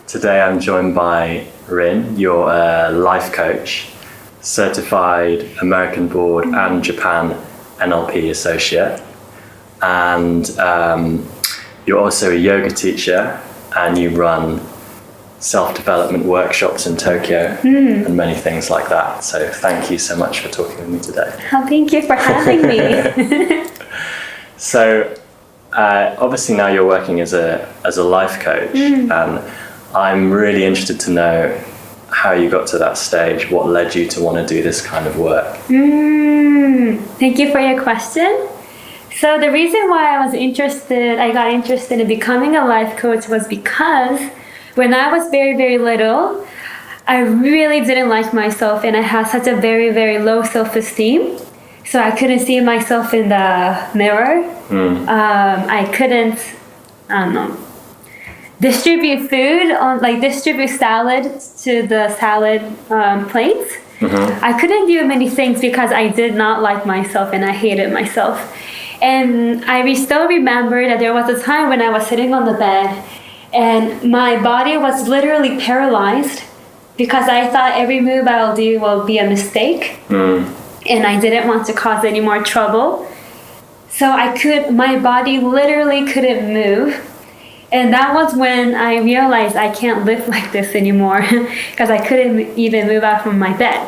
Today I'm joined by Rin. You're a life coach, certified American board and Japan NLP associate. And you're also a yoga teacher and you run self-development workshops in Tokyo and many things like that. So thank you so much for talking with me today. Oh, thank you for having me. So obviously now you're working as a life coach, and I'm really interested to know how you got to that stage, what led you to want to do this kind of work. Thank you for your question. So the reason why I got interested in becoming a life coach was because when I was very, very little, I really didn't like myself and I had such a very, very low self-esteem. So I couldn't see myself in the mirror. I couldn't, distribute food, distribute salad to the salad plates. I couldn't do many things because I did not like myself and I hated myself. And I still remember that there was a time when I was sitting on the bed and my body was literally paralyzed because I thought every move I'll do will be a mistake. And I didn't want to cause any more trouble. So my body literally couldn't move. And that was when I realized I can't live like this anymore because I couldn't even move out from my bed.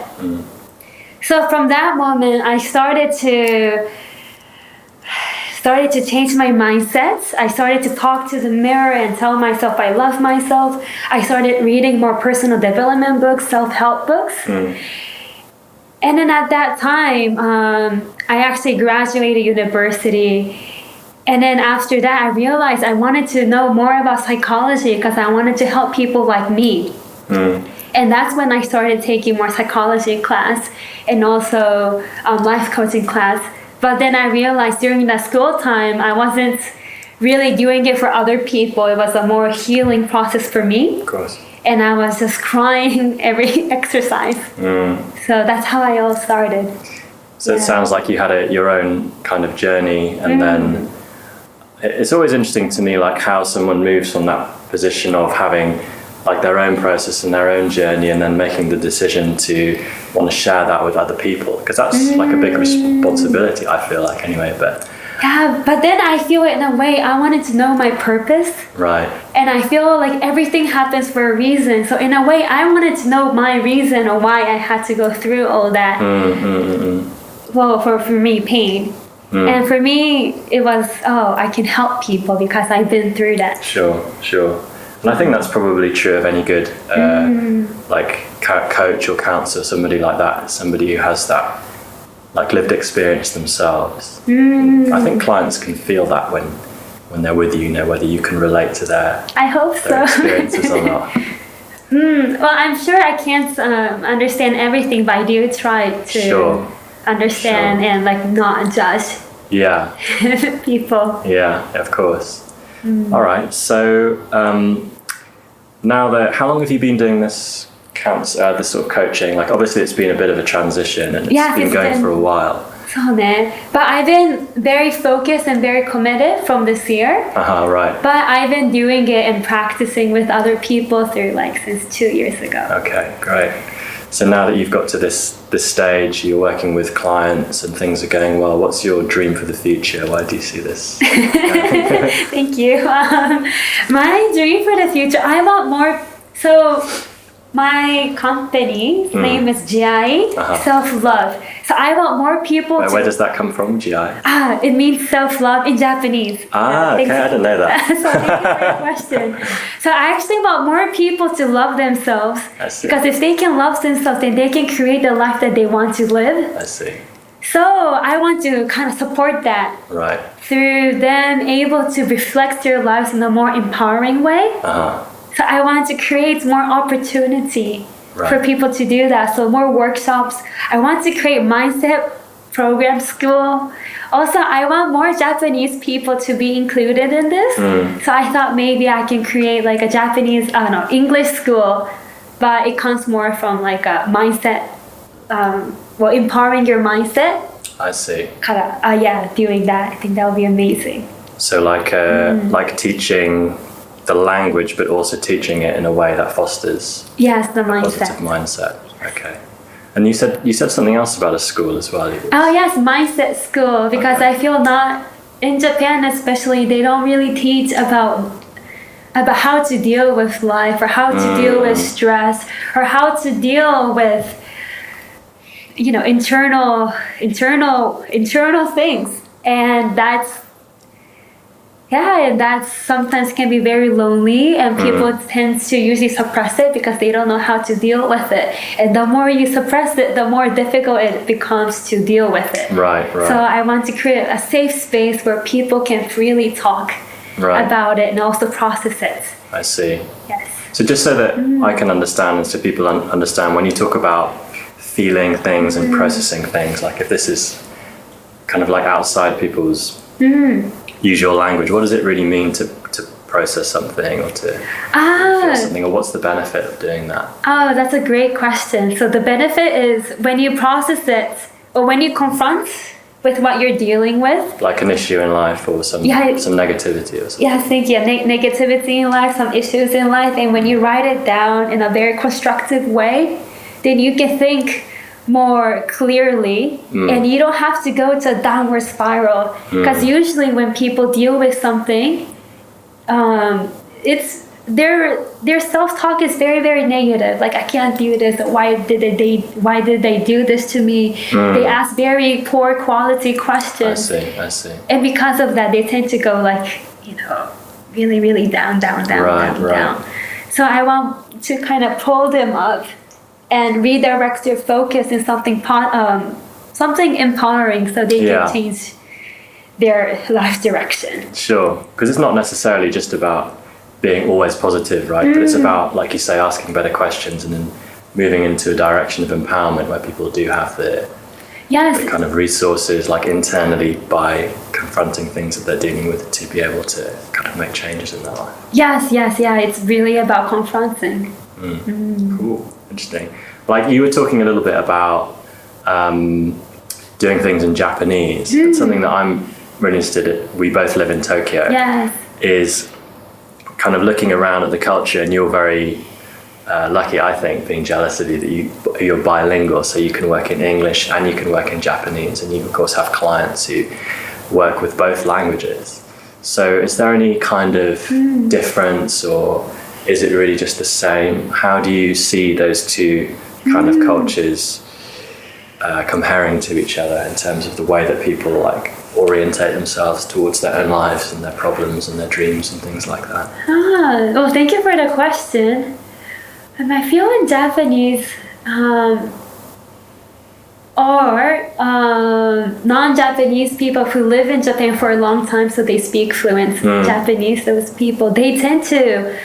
So from that moment, I started to change my mindset. I started to talk to the mirror and tell myself I love myself. I started reading more personal development books, self-help books. And then at that time, I actually graduated university. And then after that, I realized I wanted to know more about psychology because I wanted to help people like me. And that's when I started taking more psychology class and also life coaching class. But then I realized during that school time, I wasn't really doing it for other people. It was a more healing process for me. Of course. And I was just crying every exercise. So that's how I all started. So it sounds like you had your own kind of journey, and then it's always interesting to me like how someone moves from that position of having like their own process and their own journey and then making the decision to want to share that with other people, because that's like a big responsibility, I feel like, anyway. But yeah, but then I feel it in a way I wanted to know my purpose. Right. And I feel like everything happens for a reason. So in a way, I wanted to know my reason or why I had to go through all that. Well, for me, pain. And for me, it was, I can help people because I've been through that. Sure. And I think that's probably true of any good like coach or counselor, somebody like that, somebody who has that like lived experience themselves. I think clients can feel that when they're with you, whether you can relate to their experiences or not. Well, I'm sure I can't understand everything, but I do try to understand and like not judge people. Yeah, of course. All right. So now how long have you been doing this this sort of coaching? Like obviously it's been a bit of a transition and it's been going for a while. But I've been very focused and very committed from this year. Right. But I've been doing it and practicing with other people since 2 years ago. Okay, great. So now that you've got to this stage, you're working with clients and things are going well, what's your dream for the future? Why do you see this? Thank you. My dream for the future, I want more. So my company's name is GI, self-love. So I want more people Where does that come from, GI? It means self-love in Japanese. Okay, I didn't know that. So thank you for your question. So I actually want more people to love themselves. I see. Because if they can love themselves, then they can create the life that they want to live. I see. So I want to kind of support that. Right. Through them able to reflect their lives in a more empowering way. So I want to create more opportunity for people to do that. So more workshops. I want to create mindset program school. Also, I want more Japanese people to be included in this. So I thought maybe I can create like a Japanese, English school, but it comes more from like a mindset, empowering your mindset. I see. Doing that. I think that would be amazing. So like teaching the language, but also teaching it in a way that fosters Yes, the a positive mindset. mindset. Okay. And you said something else about a school as well. Oh yes, mindset school, because Okay. I feel not in Japan especially, they don't really teach about how to deal with life, or how to deal with stress, or how to deal with internal things. And that sometimes can be very lonely, and people tend to usually suppress it because they don't know how to deal with it. And the more you suppress it, the more difficult it becomes to deal with it. Right. So I want to create a safe space where people can freely talk about it and also process it. I see. Yes. So just so that I can understand, and so people understand, when you talk about feeling things and processing things, like if this is kind of like outside people's usual language, what does it really mean to process something, or to feel something, or what's the benefit of doing that? Oh, that's a great question. So the benefit is when you process it, or when you confront with what you're dealing with, Like an issue in life, or some negativity or something. yeah, thank you. Negativity in life, some issues in life, and when you write it down in a very constructive way, then you can think more clearly, and you don't have to go to a downward spiral. Because usually when people deal with something, it's their self-talk is very, very negative. Like, I can't do this. Why did they do this to me? They ask very poor quality questions. I see. And because of that, they tend to go like, really, really down. So I want to kind of pull them up and redirect their focus in something empowering, so they can change their life direction. Sure, because it's not necessarily just about being always positive, right? But it's about, like you say, asking better questions and then moving into a direction of empowerment where people do have the kind of resources, like internally, by confronting things that they're dealing with, to be able to kind of make changes in their life. Yes, it's really about confronting. Cool, interesting. Like you were talking a little bit about doing things in Japanese. It's something that I'm really interested in. We both live in Tokyo. Yes. Is kind of looking around at the culture, and you're very lucky, I think, being jealous of you, that you're bilingual, so you can work in English and you can work in Japanese, and you of course have clients who work with both languages. So is there any kind of difference, or is it really just the same? How do you see those two kind of cultures comparing to each other in terms of the way that people like orientate themselves towards their own lives and their problems and their dreams and things like that? Well, thank you for the question. I feel in Japanese or non-Japanese people who live in Japan for a long time, so they speak fluent Japanese, those people, they tend to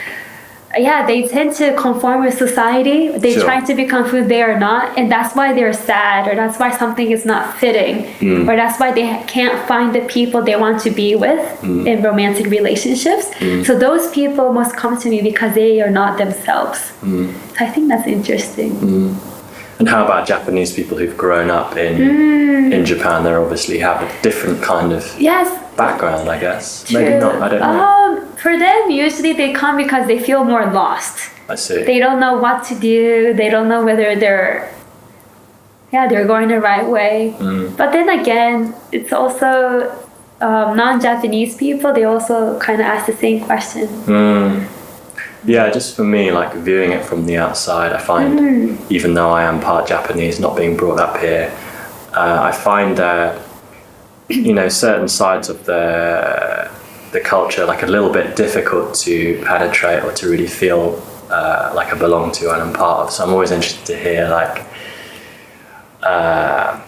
conform with society. They try to become who they are not, and that's why they're sad, or that's why something is not fitting, or that's why they can't find the people they want to be with in romantic relationships. So those people must come to me because they are not themselves. So I think that's interesting. And how about Japanese people who've grown up in Japan? They obviously have a different kind of background, I guess. True. Maybe not, I don't know. For them, usually they come because they feel more lost. I see. They don't know what to do. They don't know whether they're going the right way. But then again, it's also non-Japanese people. They also kind of ask the same question. Yeah, just for me, like viewing it from the outside, I find, even though I am part Japanese, not being brought up here, I find that, certain sides of the culture like a little bit difficult to penetrate or to really feel like I belong to and I'm part of. So I'm always interested to hear like I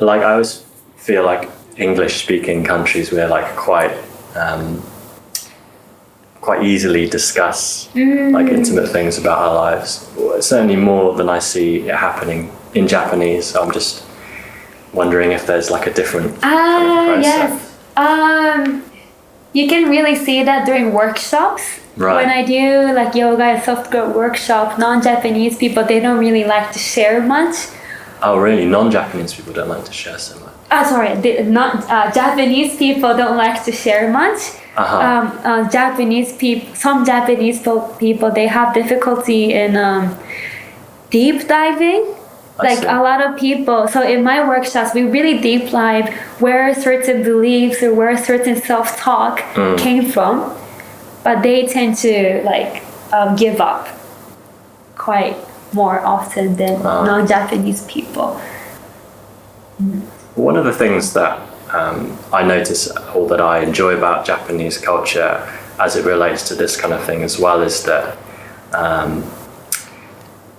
always feel like English speaking countries, we're like quite easily discuss like intimate things about our lives, certainly more than I see it happening in Japanese. So I'm just wondering if there's like a different kind of process. Yes. You can really see that during workshops. Right. When I do like yoga and self-growth workshop, non-Japanese people, they don't really like to share much. Oh really? Non-Japanese people don't like to share so much? Japanese people don't like to share much. Japanese people, some Japanese people, they have difficulty in deep diving. Like see. a lot of people. So in my workshops, we really deep dive where certain beliefs or where certain self-talk came from, but they tend to like give up quite more often than non-Japanese people. One of the things that I notice or that I enjoy about Japanese culture as it relates to this kind of thing as well is that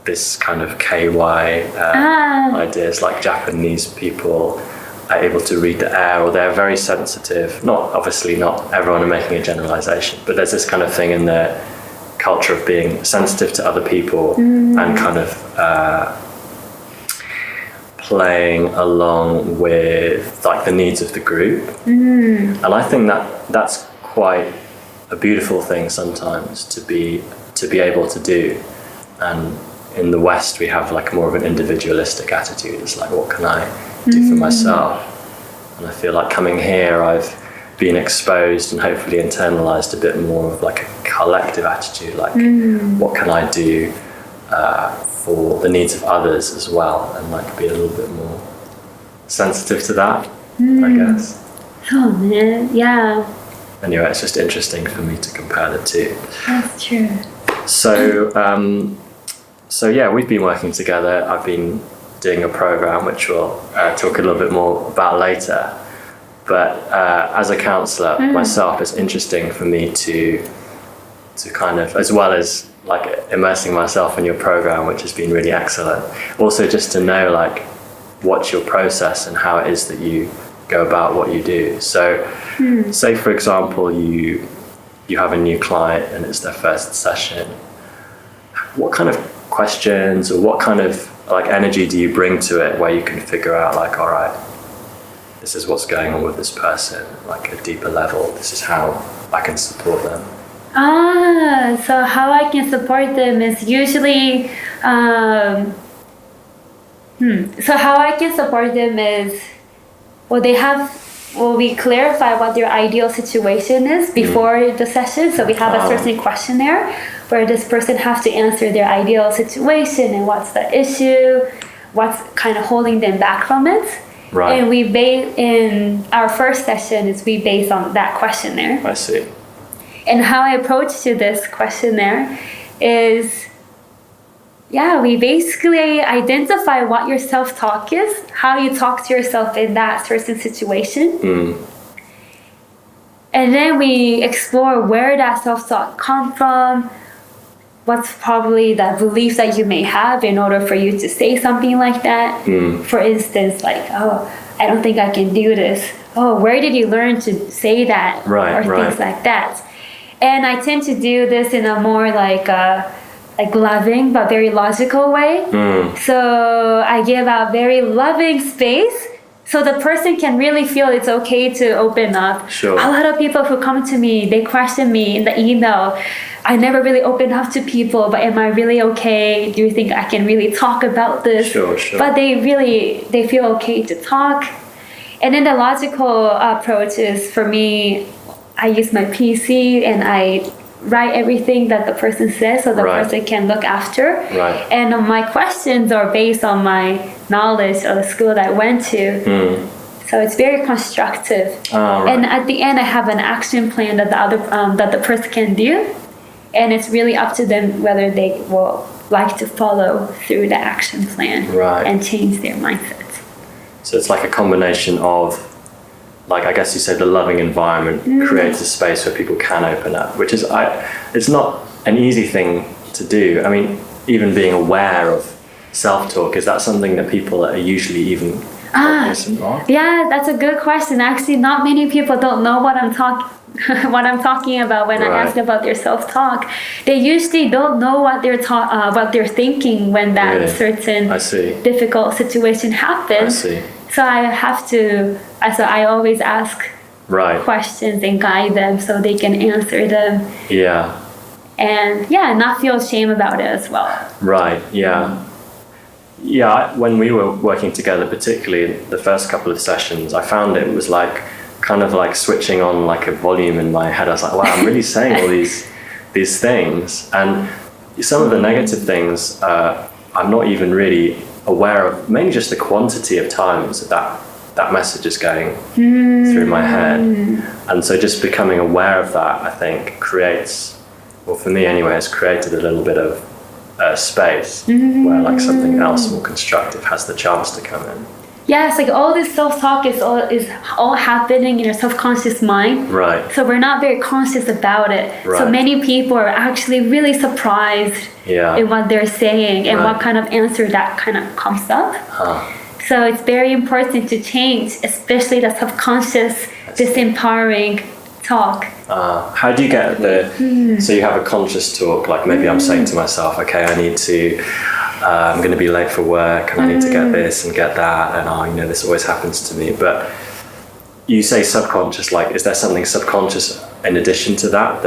this kind of KY ideas, like Japanese people are able to read the air, or they're very sensitive. Obviously not everyone, are making a generalization, but there's this kind of thing in their culture of being sensitive to other people and kind of playing along with like the needs of the group. And I think that that's quite a beautiful thing sometimes to be able to do. And in the West, we have like more of an individualistic attitude. It's like, what can I do for myself? And I feel like coming here, I've been exposed and hopefully internalized a bit more of like a collective attitude, like what can I do for the needs of others as well, and like be a little bit more sensitive to that, I guess. Oh man, yeah. Anyway, it's just interesting for me to compare the two. That's true. So yeah, we've been working together. I've been doing a program which we'll talk a little bit more about later. But as a counsellor myself, it's interesting for me to kind of, as well as like immersing myself in your program, which has been really excellent. Also just to know like what's your process and how it is that you go about what you do. So say for example, you have a new client and it's their first session. What kind of questions or what kind of like energy do you bring to it where you can figure out like, all right, this is what's going on with this person, like a deeper level, this is how I can support them? So how I can support them is usually so how I can support them is we clarify what their ideal situation is before the session. So we have a certain questionnaire where this person has to answer their ideal situation and what's the issue, what's kind of holding them back from it. Right. And we base in our first session is we base on that questionnaire. I see. And how I approach to this questionnaire is, we basically identify what your self-talk is, how you talk to yourself in that certain situation. And then we explore where that self-talk comes from, what's probably the belief that you may have in order for you to say something like that. For instance, like, oh, I don't think I can do this. Oh, where did you learn to say that? Right, things like that. And I tend to do this in a more like loving but very logical way. So I give out very loving space so the person can really feel it's okay to open up. Sure. A lot of people who come to me, they question me in the email. I never really open up to people, but am I really okay? Do you think I can really talk about this? Sure. But they feel okay to talk. And then the logical approach is, for me, I use my PC and I write everything that the person says so the person can look after. Right. And my questions are based on my knowledge of the school that I went to. So it's very constructive. And at the end, I have an action plan that the person can do. And it's really up to them whether they will like to follow through the action plan and change their mindset. So it's like a combination of, like, I guess you said the loving environment creates a space where people can open up, which is, it's not an easy thing to do. I mean, even being aware of self-talk, is that something that people are usually even cognizant of? Yeah, that's a good question. Actually, not many people don't know what I'm talking about when I ask about their self-talk. They usually don't know what they're thinking when that certain difficult situation happens. So I always ask questions and guide them so they can answer them. Yeah. And not feel shame about it as well. Right, yeah. Yeah, when we were working together, particularly in the first couple of sessions, I found it was like kind of like switching on like a volume in my head. I was like, wow, I'm really saying all these things, and some of the negative things I'm not even really aware of. Mainly just the quantity of times that message is going through my head, and so just becoming aware of that, I think, creates, well, for me anyway, has created a little bit of space where like something else more constructive has the chance to come in. Yes, like all this self-talk is all happening in your subconscious mind. Right. So we're not very conscious about it. Right. So many people are actually really surprised in what they're saying and what kind of answer that kind of comes up. So it's very important to change, especially the subconscious, disempowering talk. How do you get so you have a conscious talk, like maybe I'm saying to myself, okay, I need to, I'm going to be late for work and I need to get this and get that, and this always happens to me. But you say subconscious, like, is there something subconscious in addition to that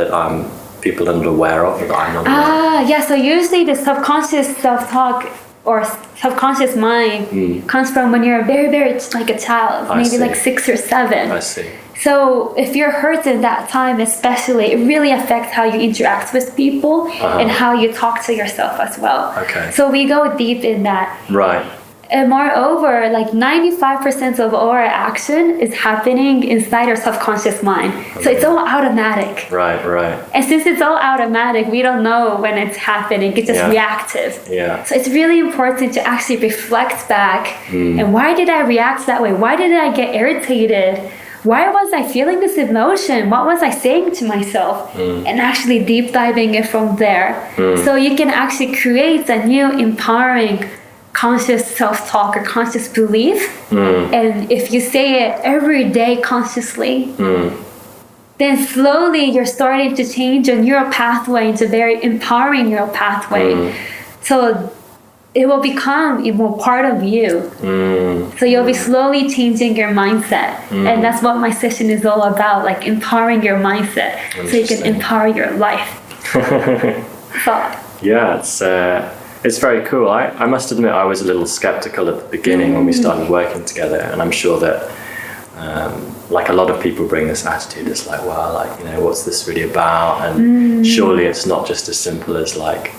people are not aware of, or that I'm not aware of? Yeah, so usually the subconscious self-talk or subconscious mind comes from when you're very, very like a child, maybe like 6 or 7. I see. So if you're hurt in that time especially, it really affects how you interact with people and how you talk to yourself as well. Okay. So we go deep in that. Right. And moreover, like 95% of all our action is happening inside our subconscious mind. So it's all automatic. Right. And since it's all automatic, we don't know when it's happening. It's just reactive. Yeah. So it's really important to actually reflect back. And why did I react that way? Why did I get irritated? Why was I feeling this emotion? What was I saying to myself? And actually deep diving it from there. So you can actually create a new empowering conscious self-talk or conscious belief. And if you say it every day consciously, then slowly you're starting to change your neural pathway into very empowering neural pathway. So it will become more part of you. So you'll be slowly changing your mindset. And that's what my session is all about, like empowering your mindset so you can empower your life. It's very cool. I must admit I was a little skeptical at the beginning when we started working together, and I'm sure that like a lot of people bring this attitude. It's like, well, like, what's this really about? And surely it's not just as simple as like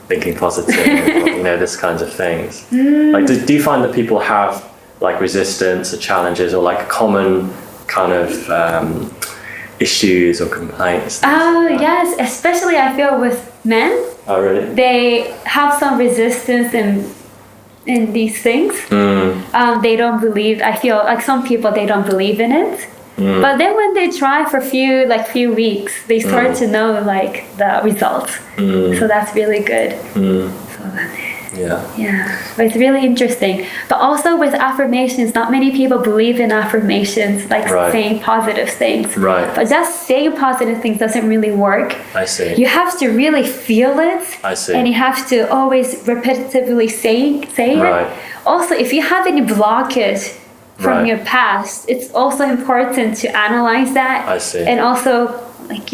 thinking positive, this kinds of things. Like, do you find that people have like resistance or challenges or like common kind of issues or complaints? Yes, especially I feel with men. Oh, really? They have some resistance in these things. They don't believe. I feel like some people, they don't believe in it. But then when they try for few weeks, they start to know like the results. So that's really good. But it's really interesting. But also with affirmations, not many people believe in affirmations, like saying positive things. But just saying positive things doesn't really work. I see. You have to really feel it. I see. And you have to always repetitively say it. Also, if you have any blockage from your past, it's also important to analyze that. I see. And also, like,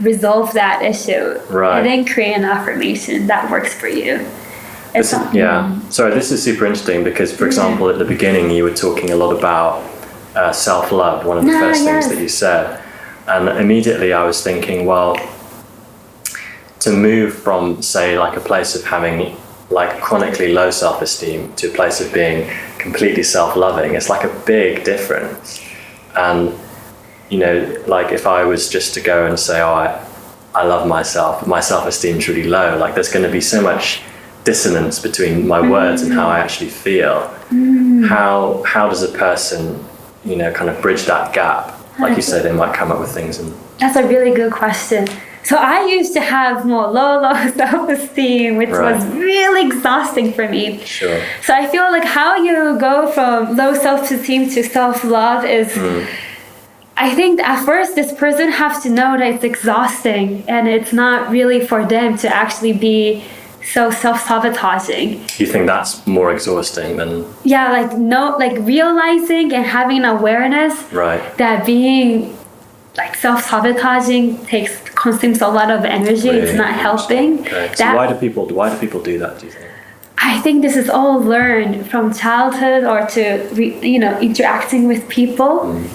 resolve that issue. And then create an affirmation that works for you. Sorry, this is super interesting because, for example, at the beginning you were talking a lot about self-love, one of the first things that you said. And immediately I was thinking, well, to move from, say, like a place of having like chronically low self-esteem to a place of being completely self-loving, it's like a big difference. And like if I was just to go and say, I love myself, my self-esteem's really low, like there's going to be so much dissonance between my words and how I actually feel. How does a person kind of bridge that gap? Like you say, they might come up with things. And that's a really good question. So I used to have more low self-esteem, which was really exhausting for me. Sure. So I feel like how you go from low self-esteem to self-love is, I think at first this person has to know that it's exhausting and it's not really for them to actually be so self-sabotaging. You think that's more exhausting than... Yeah, like realizing and having awareness that being like self-sabotaging consumes a lot of energy. Really? It's not helping. Okay. So why do people do that, do you think? I I think this is all learned from childhood or to interacting with people,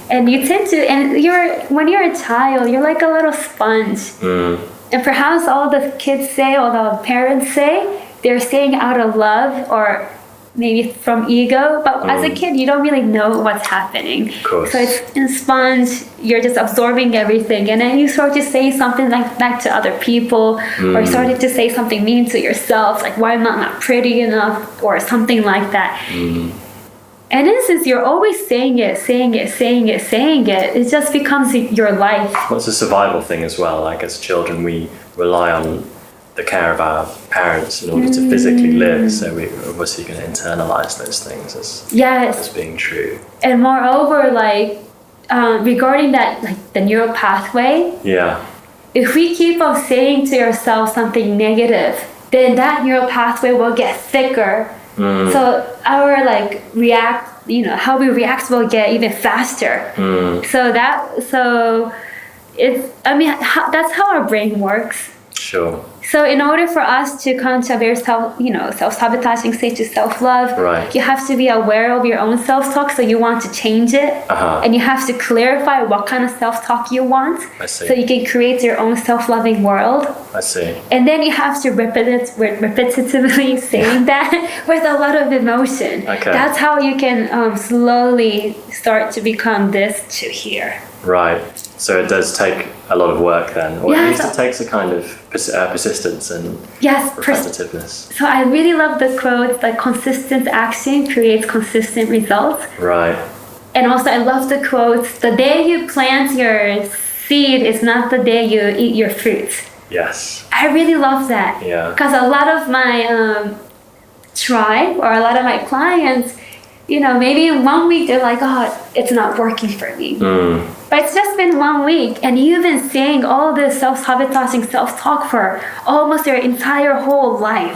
and you tend to. And when you're a child, you're like a little sponge, and perhaps all the kids say or the parents say, they're saying out of love or maybe from ego, but as a kid you don't really know what's happening. Of course. So it's in sponge, you're just absorbing everything, and then you start to say something like that to other people, or you started to say something mean to yourself, like why am I not pretty enough or something like that. And then since you're always saying it, it just becomes your life. Well, it's a survival thing as well. Like as children, we rely on the care of our parents in order to physically live, so we're obviously going to internalize those things as being true. And moreover, like regarding that, like the neural pathway, if we keep on saying to yourself something negative, then that neural pathway will get thicker. So our how we react will get even faster. That's how our brain works. Sure. So in order for us to come to a very self-sabotaging state to self-love, you have to be aware of your own self-talk, so you want to change it. And you have to clarify what kind of self-talk you want. I see. So you can create your own self-loving world. I see. And then you have to repetitively saying that with a lot of emotion. Okay. That's how you can slowly start to become this to here. Right. So it does take a lot of work then, or at least it takes a kind of persistence and repetitiveness. So I really love the quote, like consistent action creates consistent results. Right. And also I love the quote, the day you plant your seed is not the day you eat your fruit. Yes. I really love that. Yeah. Because a lot of my tribe or a lot of my clients, maybe in 1 week they're like, oh, it's not working for me. But it's just been 1 week, and you've been saying all this self-sabotaging self-talk for almost your entire whole life.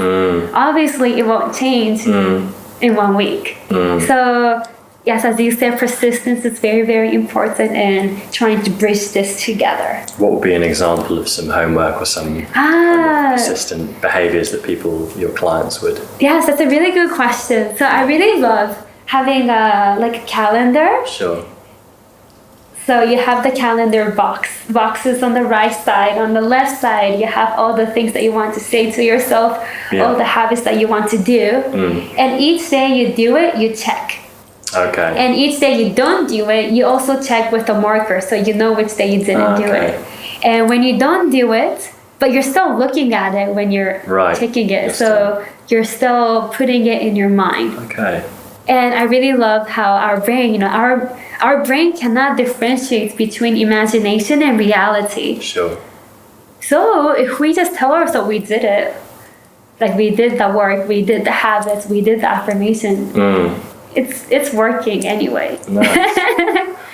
Obviously, it won't change in 1 week. So, yes, as you said, persistence is very, very important in trying to bridge this together. What would be an example of some homework or some kind of persistent behaviors that your clients would? Yes, that's a really good question. So I really love having a calendar. Sure. So you have the calendar boxes on the right side. On the left side, you have all the things that you want to say to yourself, all the habits that you want to do. And each day you do it, you check. Okay. And each day you don't do it, you also check with a marker, so you know which day you didn't do it. And when you don't do it, but you're still looking at it when you're taking it, you're still putting it in your mind. Okay. And I really love how our brain, our brain cannot differentiate between imagination and reality. Sure. So if we just tell ourselves we did it, like we did the work, we did the habits, we did the affirmation, it's working anyway. Nice.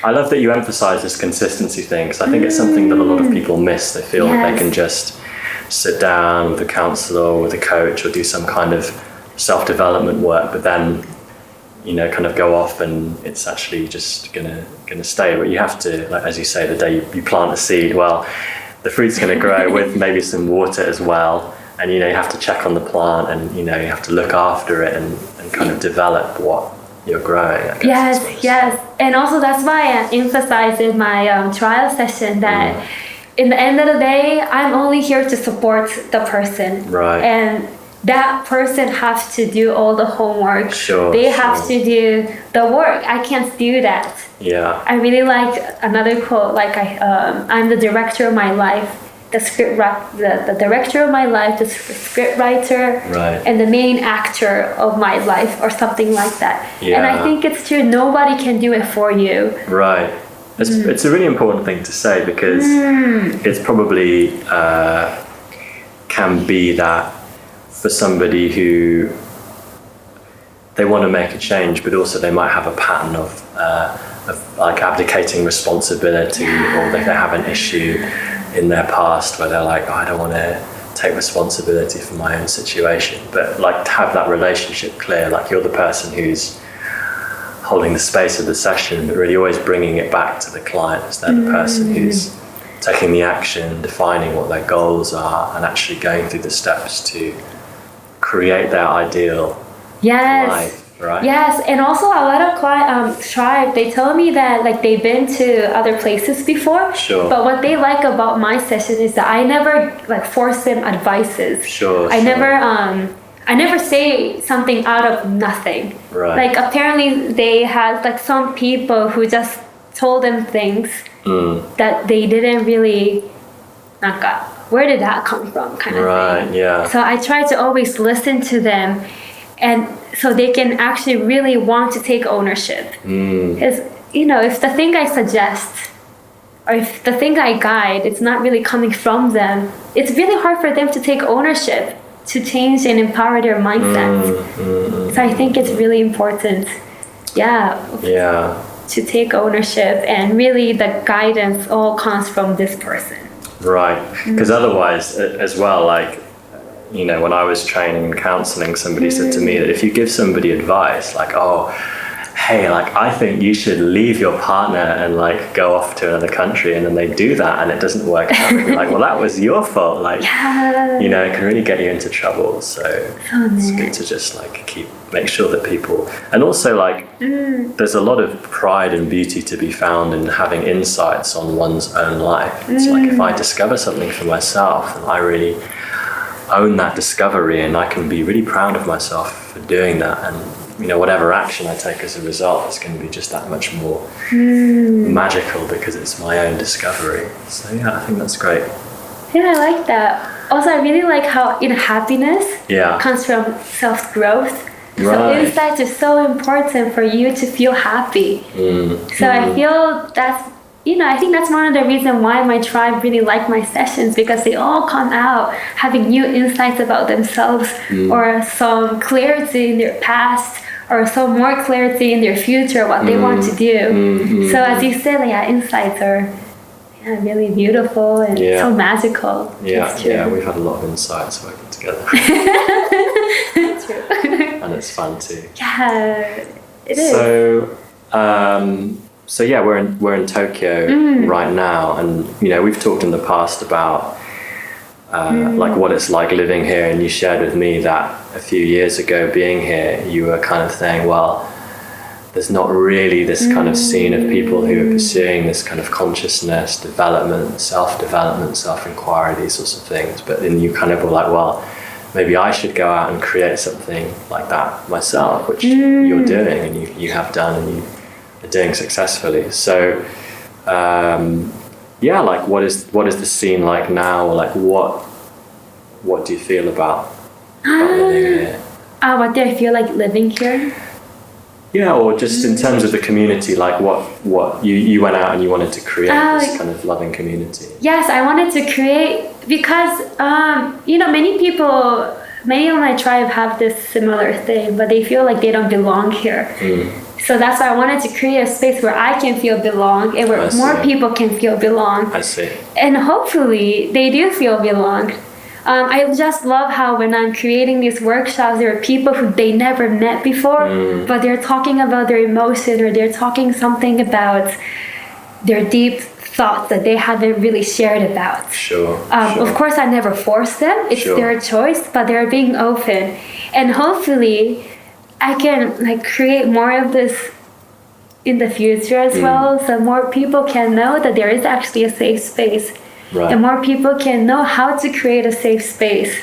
I love that you emphasize this consistency thing, because I think it's something that a lot of people miss. They feel that they can just sit down with a counselor or with a coach or do some kind of self-development work, but then kind of go off and it's actually just gonna stay. But you have to, like, as you say, the day you plant a seed, well, the fruit's gonna grow with maybe some water as well, and you have to check on the plant, and you have to look after it and kind of develop what you're growing, I guess. Yes. And also that's why I emphasize in my trial session that in the end of the day, I'm only here to support the person. Right. And that person has to do all the homework. They have to do the work. I can't do that. Yeah. I really like another quote, like I'm the director of my life, the director of my life, the script writer, and the main actor of my life, or something like that. Yeah. And I think it's true. Nobody can do it for you. Right. It's a really important thing to say, because it's probably can be that for somebody who they want to make a change, but also they might have a pattern of like abdicating responsibility, or they have an issue in their past where they're like, I don't want to take responsibility for my own situation. But like, to have that relationship clear, like you're the person who's holding the space of the session, but really always bringing it back to the client, as they're the person who's taking the action, defining what their goals are, and actually going through the steps to create their ideal Yes. life, right? Yes, and also a lot of tribe, they tell me that like they've been to other places before. Sure. But what they like about my session is that I never like force them advices. Sure. I never say something out of nothing. Right. Like apparently they had like some people who just told them things that they didn't really, where did that come from kind of Right, thing. yeah. So I try to always listen to them, and so they can actually really want to take ownership. Because, if the thing I suggest or if the thing I guide, it's not really coming from them, it's really hard for them to take ownership, to change and empower their mindsets. So I think it's really important, to take ownership, and really the guidance all comes from this person. Right, because otherwise, as well, like, when I was training and counseling, somebody said to me that if you give somebody advice, like, oh, hey, like, I think you should leave your partner and like go off to another country, and then they do that and it doesn't work out, and you're like, well, that was your fault. Like, it can really get you into trouble. So it's good to just like make sure that people, and also like, there's a lot of pride and beauty to be found in having insights on one's own life. It's like, if I discover something for myself, and I really own that discovery, and I can be really proud of myself for doing that, and whatever action I take as a result is going to be just that much more magical because it's my own discovery. So I think that's great. I like that. Also, I really like how happiness comes from self-growth. So insights are so important for you to feel happy. So I feel that's I think that's one of the reasons why my tribe really like my sessions, because they all come out having new insights about themselves, or some clarity in their past, or some more clarity in their future, what they want to do. So as you said, insights are really beautiful and so magical. Yeah, we've had a lot of insights working together. True. And it's fun too. Yeah, it is. So we're in Tokyo right now, and we've talked in the past about like what it's like living here, and you shared with me that a few years ago being here, you were kind of saying, well, there's not really this kind of scene of people who are pursuing this kind of consciousness, development, self-development, self-inquiry, these sorts of things. But then you kind of were like, well, maybe I should go out and create something like that myself, which you're doing, and you have done, and you are doing successfully. So like what is the scene like now, or like what do you feel about living here? What do I feel like living here? Yeah, or just in terms of the community, like what you went out and you wanted to create this kind of loving community. Yes, I wanted to create, because many people, many of my tribe have this similar thing, but they feel like they don't belong here. So that's why I wanted to create a space where I can feel belong, and where more people can feel belong. I see. And hopefully they do feel belong. I just love how when I'm creating these workshops, there are people who they never met before, but they're talking about their emotion, or they're talking something about their deep thoughts that they haven't really shared about. Sure. Of course, I never force them. It's their choice, but they're being open. And hopefully I can create more of this in the future as well, so more people can know that there is actually a safe space. Right. And more people can know how to create a safe space,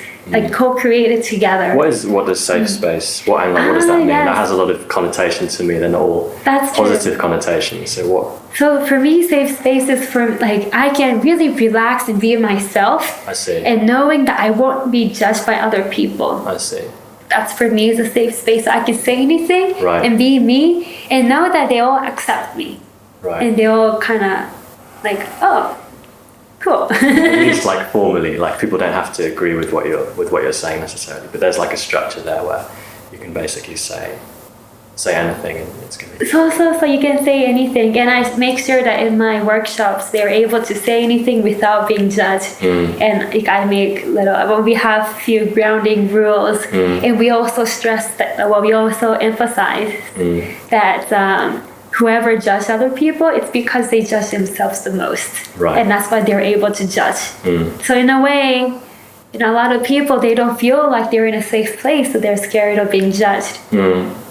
co-create it together. What does safe space? What does that mean? Yes. That has a lot of connotation to me. They're not all positive connotations. So what? So for me, safe space is for I can really relax and be myself. I see. And knowing that I won't be judged by other people. I see. That's for me is a safe space. I can say anything and be me, and know that they all accept me. Right. And they all kind of oh. Cool. At least formally, people don't have to agree with what you're saying necessarily, but there's a structure there where you can basically say anything, and it's gonna be so you can say anything, and I make sure that in my workshops they're able to say anything without being judged. And I make we have few grounding rules, and we also stress that we also emphasize that whoever judges other people, it's because they judge themselves the most. Right. And that's why they're able to judge. So in a way, And a lot of people, they don't feel like they're in a safe place, so they're scared of being judged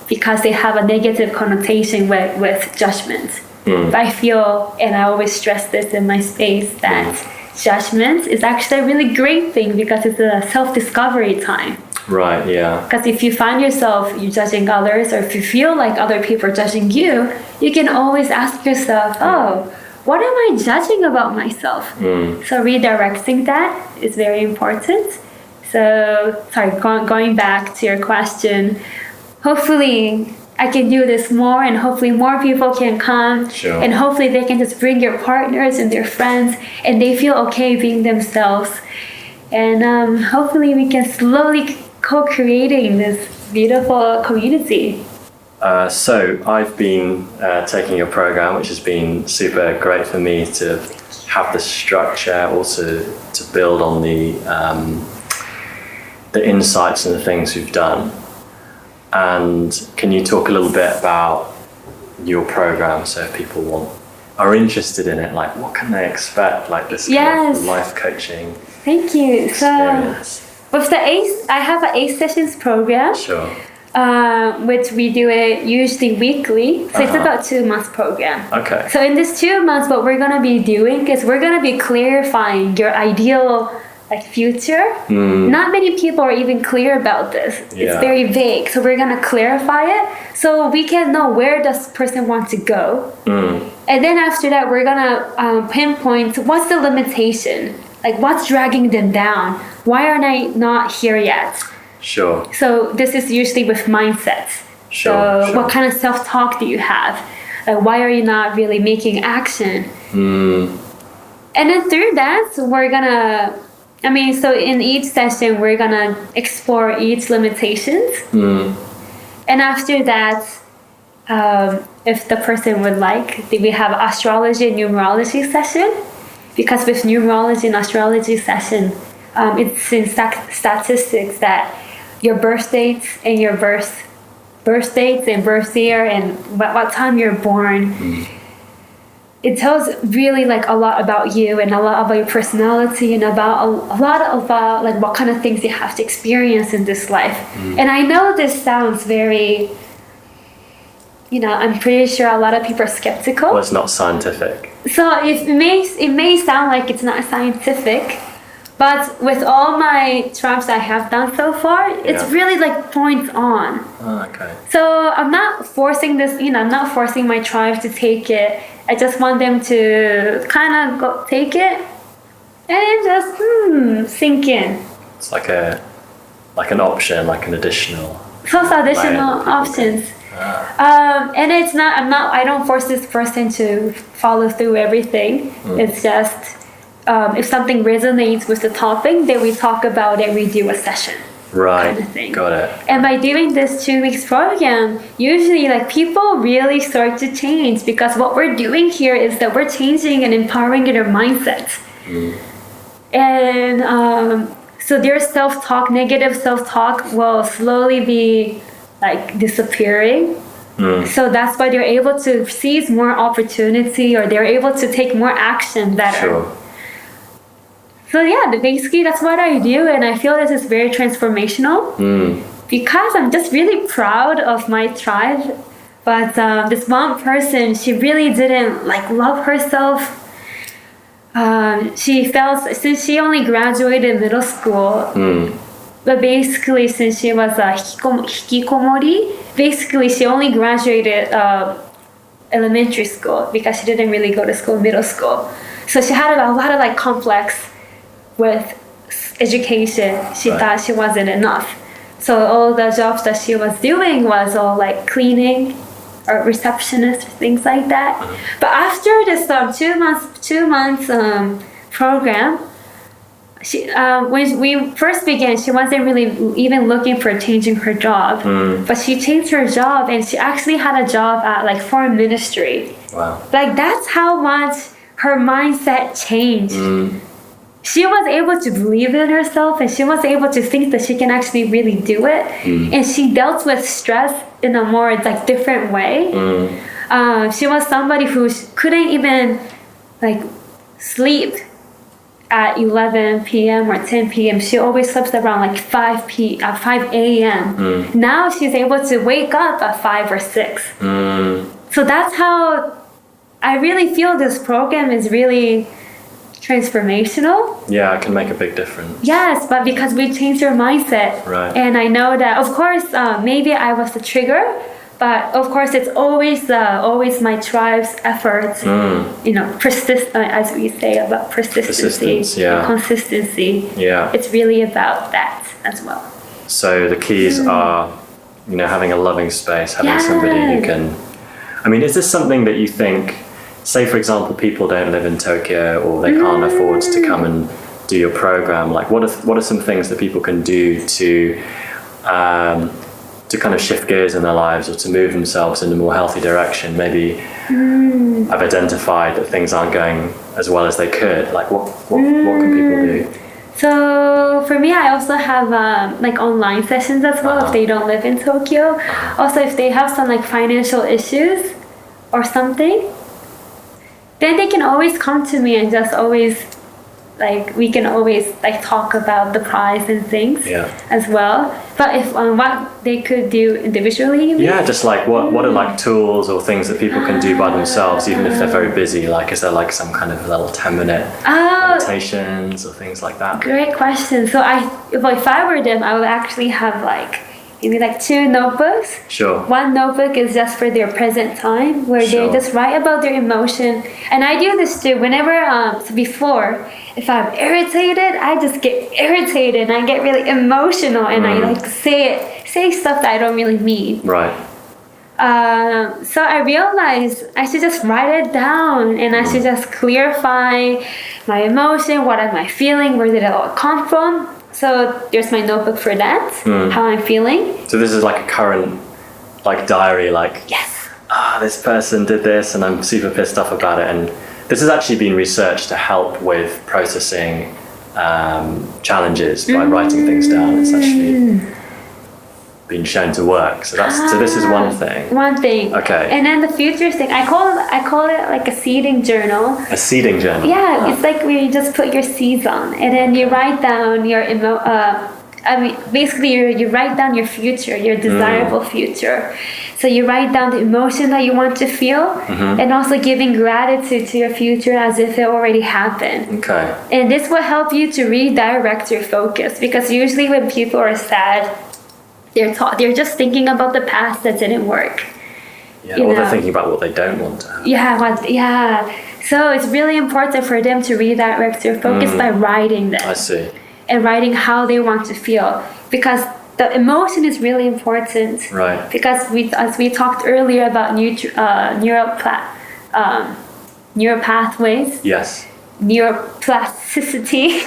because they have a negative connotation with judgment. But I feel, and I always stress this in my space, that judgment is actually a really great thing because it's a self-discovery time. Right, yeah. Because if you find yourself you judging others, or if you feel like other people are judging you, you can always ask yourself, oh, what am I judging about myself? So redirecting that is very important. So, sorry, going back to your question, hopefully I can do this more, and hopefully more people can come. Sure. And hopefully they can just bring your partners and their friends, and they feel okay being themselves. And hopefully we can slowly co-creating this beautiful community. So I've been taking your program, which has been super great for me to have the structure, also to build on the insights and the things we've done. And can you talk a little bit about your program, so if people are interested in it, like what can they expect, like this kind of life coaching Thank you. experience? So with the I have an 8 sessions program. Sure. Which we do it usually weekly. So it's about 2 months program. Okay. So in this 2 months, what we're gonna be doing is we're gonna be clarifying your ideal future. Not many people are even clear about this. It's very vague. So we're gonna clarify it so we can know where does person want to go. And then after that, we're gonna pinpoint what's the limitation, like what's dragging them down. Why aren't I not here yet? Sure. So this is usually with mindsets. Sure. What kind of self-talk do you have? Why are you not really making action? And then through that, we're gonna, so in each session, we're gonna explore each limitations. And after that, if the person would like, we have astrology and numerology session. Because with numerology and astrology session, it's in statistics that your birth dates and your birth dates and birth year and what time you're born, it tells really a lot about you and a lot about your personality and about a lot about what kind of things you have to experience in this life. And I know this sounds very, I'm pretty sure a lot of people are skeptical. Well, it's not scientific. So it may sound like it's not scientific, but with all my tribes I have done so far, it's really points on. Oh, okay. So I'm not forcing this, I'm not forcing my tribes to take it. I just want them to kind of go take it and just sink in. It's like an option, like an additional. So it's additional options. And it's not, I don't force this person to follow through everything. It's just, if something resonates with the topic, then we talk about it, we do a session. Right, kind of thing. Got it. And by doing this 2 weeks program, usually people really start to change, because what we're doing here is that we're changing and empowering their mindsets. And so their self-talk, negative self-talk will slowly be disappearing. So that's why they're able to seize more opportunity, or they're able to take more action better. Sure. So basically that's what I do, and I feel this is very transformational because I'm just really proud of my tribe. But this one person, she really didn't love herself. She felt, since she only graduated middle school, but basically since she was a hikikomori, basically she only graduated elementary school because she didn't really go to school, middle school. So she had a lot of complex with education. She thought she wasn't enough. So all the jobs that she was doing was all cleaning or receptionist or things like that. But after this 2 months program, she when we first began, she wasn't really even looking for changing her job. But she changed her job, and she actually had a job at foreign ministry. Wow. That's how much her mindset changed. She was able to believe in herself, and she was able to think that she can actually really do it. And she dealt with stress in a more different way. She was somebody who couldn't even sleep at 11 p.m. or 10 p.m. She always sleeps around like 5 a.m. Now she's able to wake up at 5 or 6. So that's how I really feel this program is really transformational. Yeah, it can make a big difference. Yes, but because we changed our mindset. Right. And I know that, of course, maybe I was the trigger, but of course, it's always my tribe's efforts. Persist, as we say about persistency, consistency. Yeah. It's really about that as well. So the keys are, having a loving space, having somebody who can. I mean, is this something that you think? Say, for example, people don't live in Tokyo or they can't afford to come and do your program. Like, what are some things that people can do to kind of shift gears in their lives or to move themselves in a more healthy direction? Maybe I've identified that things aren't going as well as they could. Like, what can people do? So for me, I also have like online sessions as well if they don't live in Tokyo. Also, if they have some like financial issues or something, then they can always come to me and just always we can always talk about the price and things as well. But if what they could do individually, you mean? Yeah, just like what are like tools or things that people can do by themselves, even if they're very busy? Like, is there like some kind of little 10-minute meditations or things like that? Great question. So if I were them, I would actually have maybe 2 notebooks. Sure. One notebook is just for their present time, where they just write about their emotion. And I do this too. Whenever, before, if I'm irritated, I just get irritated and I get really emotional and I say stuff that I don't really mean. Right. So I realized I should just write it down and I should just clarify my emotion. What am I feeling? Where did it all come from? So there's my notebook for that, how I'm feeling. So this is like a current, diary, yes. This person did this and I'm super pissed off about it. And this has actually been researched to help with processing challenges by writing things down. It's actually been shown to work. So this is one thing. One thing. Okay. And then the future thing, I call it like a seeding journal. A seeding journal. Yeah, it's like where you just put your seeds on, and then you write down your basically you write down your future, your desirable future. So you write down the emotion that you want to feel, and also giving gratitude to your future as if it already happened. Okay. And this will help you to redirect your focus, because usually when people are sad, they're just thinking about the past that didn't work. Yeah, or they're thinking about what they don't want to have. Yeah. So it's really important for them to redirect their focus by writing this. I see. And writing how they want to feel, because the emotion is really important. Right. Because as we talked earlier about neural pathways. Yes. Neuroplasticity.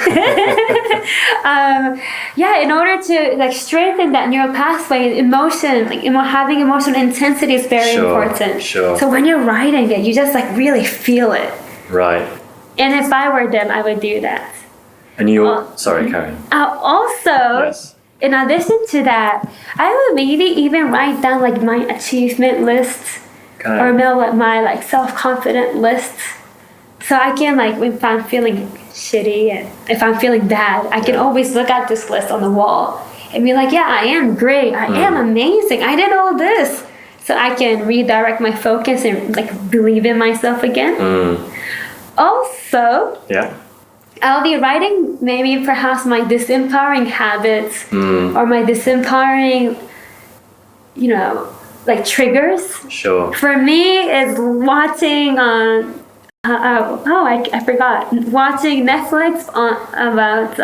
In order to strengthen that neural pathway, emotion, having emotional intensity is very important. Sure. So when you're writing it, you just really feel it. Right. And if I were them, I would do that. And sorry, Karen. Also, in addition to that, I would maybe even write down my achievement list, or my self-confident list. So I can if I'm feeling shitty and if I'm feeling bad, I can always look at this list on the wall and be like, yeah, I am great. I am amazing. I did all this. So I can redirect my focus and believe in myself again. Also, I'll be writing maybe perhaps my disempowering habits or my disempowering, triggers. Sure. For me, it's watching I forgot. Watching Netflix about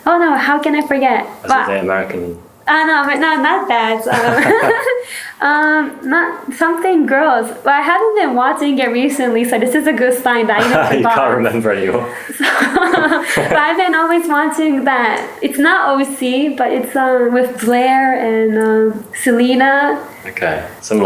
how can I forget? The American. No, not that. Not something girls. But I haven't been watching it recently, so this is a good sign that I forgot. You can't remember anymore. But I've been always watching that. It's not OC, but it's with Blair and Selena. Okay, some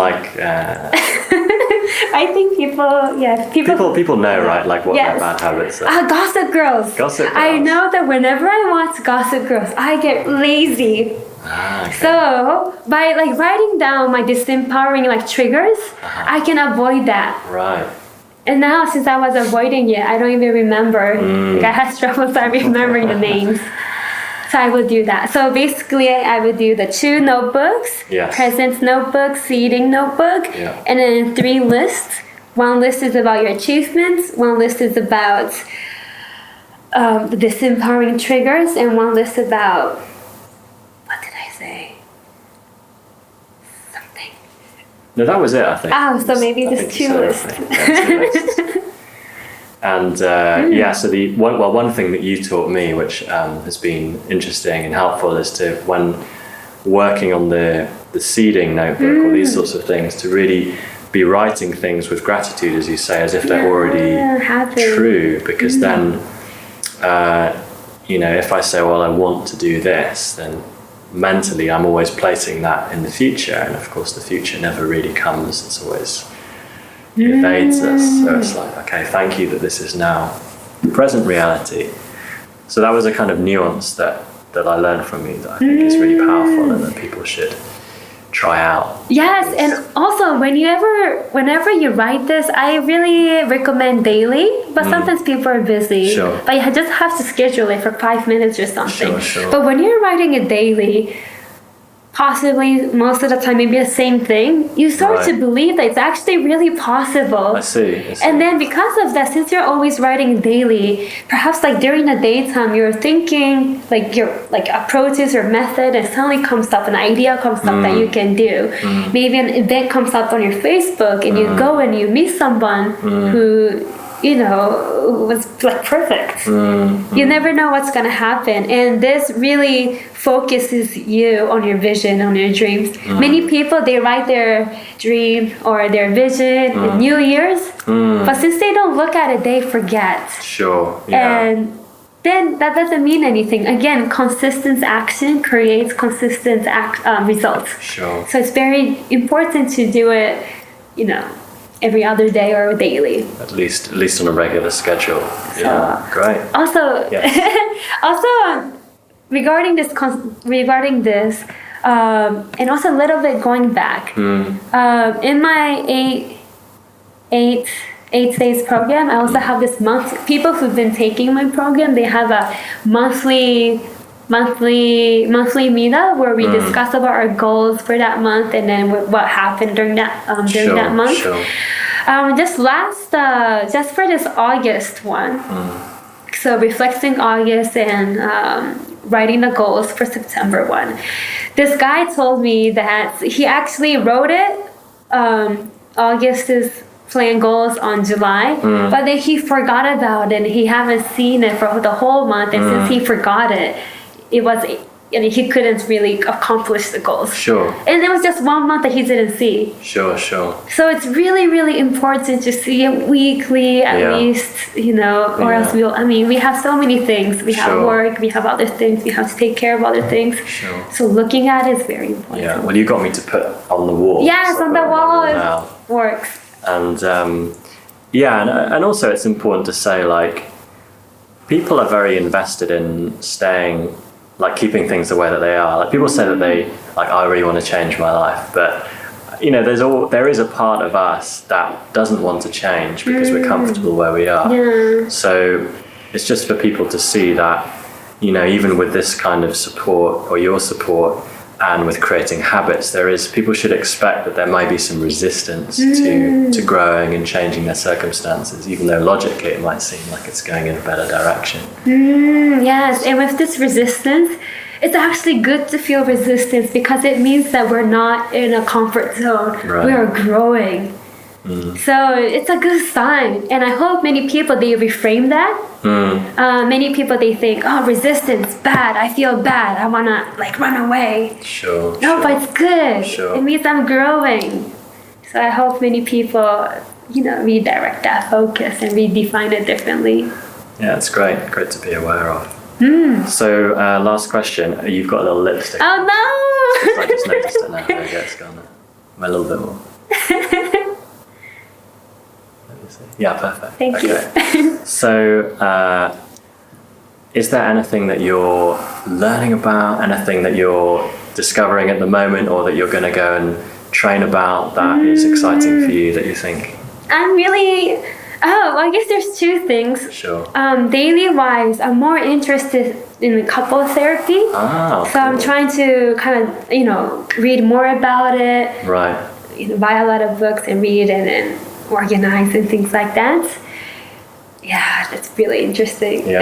I think people know, right? What their bad habits are. Gossip Girls. Gossip Girls. I know that whenever I watch Gossip Girls, I get lazy. Okay. So by writing down my disempowering triggers, I can avoid that. Right. And now, since I was avoiding it, I don't even remember. Like, I had trouble remembering the names. So I would do that. So basically, I would do the 2 notebooks, Yes. present notebook, seeding notebook, Yeah. and then 3 lists. 1 list is about your achievements, 1 list is about the disempowering triggers, and 1 list about, what did I say? Something. No, that was it, I think. Oh, so maybe I just think you 2 said lists. everything. Yeah, 2 lists. And so one thing that you taught me, which has been interesting and helpful, is to, when working on the seeding notebook or these sorts of things, to really be writing things with gratitude, as you say, as if they're already true. Because then, if I say, well, I want to do this, then mentally I'm always placing that in the future, and of course the future never really comes. It's always evades us. So it's like, okay, thank you that this is now present reality. So that was a kind of nuance that I learned from you that I think is really powerful and that people should try out. Yes, and also whenever you write this, I really recommend daily, but sometimes people are busy. Sure. But you just have to schedule it for 5 minutes or something. Sure. But when you're writing it daily, possibly most of the time maybe the same thing, you start Right. to believe that it's actually really possible. I see. And then because of that, since you're always writing daily, perhaps like during the daytime you're thinking like your like approaches or method, and suddenly comes up an idea comes up that you can do. Maybe an event comes up on your Facebook, and you go and you meet someone who was like perfect. You never know what's gonna happen, and this really focuses you on your vision, on your dreams. Many people, they write their dream or their vision in New Year's, but since they don't look at it, they forget. Sure. Yeah. And then that doesn't mean anything. Again, consistent action creates consistent results. Sure. So it's very important to do it, every other day or daily. At least on a regular schedule. Yeah. Great. Also, Yes. regarding this, and also a little bit going back. In my eight days program, I also have this month. People who've been taking my program, they have a monthly meetup where we discuss about our goals for that month, and then what happened during that month. Sure. Just for this August one. So reflecting August and writing the goals for September one. This guy told me that he actually wrote it. August's plan goals on July, but then he forgot about it, and he haven't seen it for the whole month, and since he forgot it, he couldn't really accomplish the goals. Sure. And it was just 1 month that he didn't see. Sure. So it's really, really important to see it weekly at least, or else we have so many things. We have work, we have other things, we have to take care of other things. Sure. So looking at it is very important. Yeah. Well, you got me to put on the wall. Yes, So on I've the got it wall now. it works. And and also it's important to say, like, people are very invested in staying, like, keeping things the way that they are. Like, people say that they, like, I really want to change my life, but there is a part of us that doesn't want to change because we're comfortable where we are. Yeah. So it's just for people to see that, even with this kind of support, or your support, and with creating habits, people should expect that there might be some resistance to growing and changing their circumstances, even though logically it might seem like it's going in a better direction. Yes, and with this resistance, it's actually good to feel resistance because it means that we're not in a comfort zone. Right. We are growing. So it's a good sign, and I hope many people, they reframe that. Many people, they think, oh, resistance, bad, I feel bad, I want to run away. Sure. No, but it's good. Sure. It means I'm growing. So I hope many people, redirect that focus and redefine it differently. Yeah, it's great to be aware of. So last question, you've got a little lipstick. Oh no! I just noticed it now. There we go, it's gone now. A little bit more. Yeah, perfect. Thank you. So, is there anything that you're learning about, anything that you're discovering at the moment, or that you're going to go and train about that is exciting for you, that you think? I'm really Oh, I guess there's two things. Sure. Daily wise, I'm more interested in couple therapy. Ah, So I'm cool. trying to kind of, read more about it, Right. buy a lot of books and read and organize and things like that. Yeah, that's really interesting. Yeah.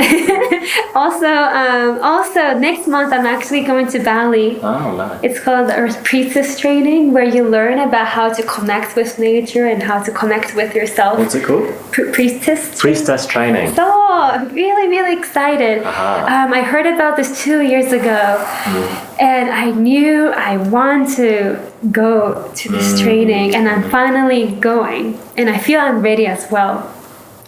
Also, next month I'm actually going to Bali. Oh, nice. It's called Earth Priestess Training, where you learn about how to connect with nature and how to connect with yourself. What's it called? Priestess. Priestess training. So I'm really, really excited. Aha. I heard about this 2 years ago, and I knew I want to go to this training, and I'm finally going, and I feel I'm ready as well.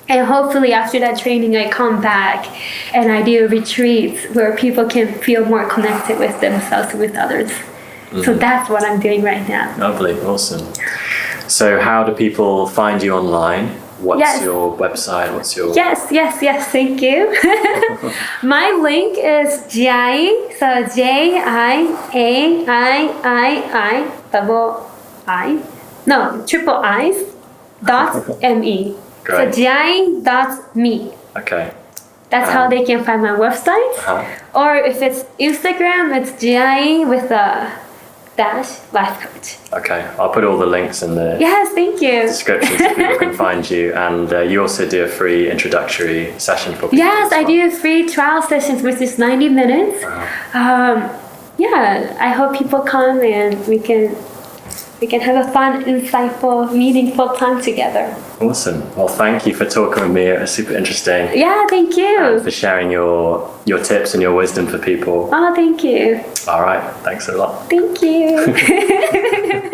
And hopefully after that training, I come back and I do retreats where people can feel more connected with themselves and with others. So that's what I'm doing right now. Lovely. Awesome. So how do people find you online? What's Yes. your website? What's your... Yes, thank you. My link is Jiai, so triple I's, .me. So Great. jiai.me. Okay. That's how they can find my website. Uh-huh. Or if it's Instagram, it's Jiai with a dash life coach. Okay. I'll put all the links in the Yes, thank you. description so people can find you. And you also do a free introductory session for people. Yes, as I well. do free trial sessions, which is 90 minutes. Yeah, I hope people come and we can have a fun, insightful, meaningful time together. Awesome. Well, thank you for talking with me. It was super interesting. Yeah, thank And you. for sharing your tips and your wisdom for people. Oh, thank you. All right. Thanks a lot. Thank you.